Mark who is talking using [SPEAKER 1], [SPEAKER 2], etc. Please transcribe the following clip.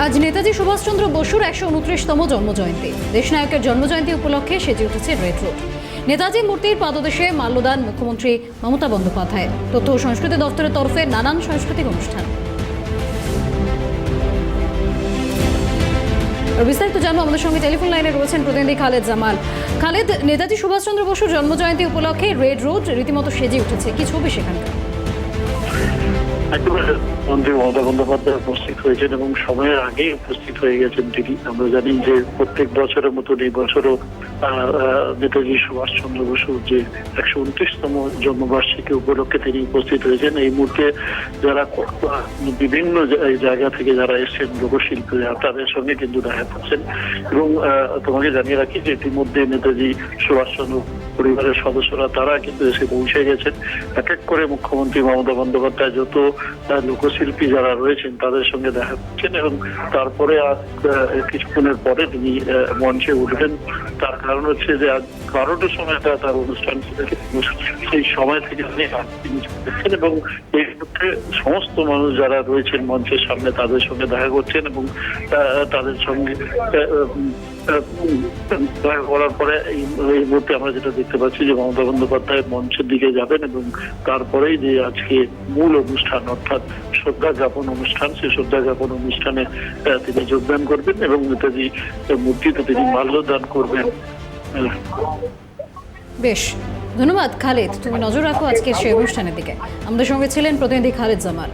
[SPEAKER 1] আজ নেতাজি সুভাষচন্দ্র বসুর 129তম জন্মজয়ন্তী। দেশনায়কের জন্মজয়ন্তী উপলক্ষে সেজে উঠেছে রেড রোড। নেতাজি মূর্তির পাদদেশে মাল্যদান মুখ্যমন্ত্রী মমতা বন্দ্যোপাধ্যায়। তথ্য ও সংস্কৃতি দপ্তরের তরফে নানান সাংস্কৃতিক অনুষ্ঠান। বিস্তারিত জানবো, আমাদের সঙ্গে টেলিফোন লাইনে রয়েছেন প্রতিনিধি খালেদ জামাল। খালেদ, নেতাজি সুভাষচন্দ্র বসুর জন্মজয়ন্তী উপলক্ষে রেড রোড রীতিমতো সেজে উঠেছে, কি ছবি সেখানকার?
[SPEAKER 2] একেবারে মন্ত্রী মমতা বন্দ্যোপাধ্যায় উপস্থিত হয়েছেন এবং সময়ের আগেই উপস্থিত হয়ে গেছেন তিনি। আমরা জানি যে প্রত্যেক বছরের মতন এই বছরও নেতাজি সুভাষচন্দ্র বসুর যে 129তম জন্মবার্ষিকী উপলক্ষে তিনি উপস্থিত হয়েছেন। এই মুহূর্তে যারা বিভিন্ন জায়গা থেকে যারা এসেছেন লোকশিল্পীরা, তাদের সঙ্গে কিন্তু দেখা পাচ্ছেন। এবং তোমাকে জানিয়ে রাখি যে ইতিমধ্যে নেতাজি সুভাষচন্দ্র পরিবারের সদস্যরা তারা কিন্তু এসে পৌঁছে গেছেন। এক এক করে মুখ্যমন্ত্রী মমতা বন্দ্যোপাধ্যায় যত লোকশিল্পী যারা রয়েছেন তাদের সঙ্গে দেখা করছেন এবং তারপরে কিছুক্ষণের পরে তিনি মঞ্চে উঠবেন। তার কারণ হচ্ছে যে আজ 12টার সময় তার অনুষ্ঠান সেই সময় থেকে তিনি করছেন এবং এই মুহূর্তে সমস্ত মানুষ যারা রয়েছেন মঞ্চের সামনে তাদের সঙ্গে দেখা করছেন এবং তাদের সঙ্গে দেখা করার পরে এই মুহূর্তে আমরা যেটা দেখতে পাচ্ছি যে মমতা বন্দ্যোপাধ্যায় মঞ্চের দিকে যাবেন এবং তারপরেই যে আজকে মূল অনুষ্ঠান অর্থাৎ শ্রদ্ধা জ্ঞাপন অনুষ্ঠান, সেই শ্রদ্ধা জ্ঞাপন অনুষ্ঠানে তিনি যোগদান করবেন এবং নেতাজি মূর্তিতে তিনি মাল্যদান করবেন।
[SPEAKER 1] বেশ, ধন্যবাদ খালেদ। তুমি নজর রাখো আজকে সেই অনুষ্ঠানের দিকে। আমাদের সঙ্গে ছিলেন প্রতিনিধি খালেদ জামাল।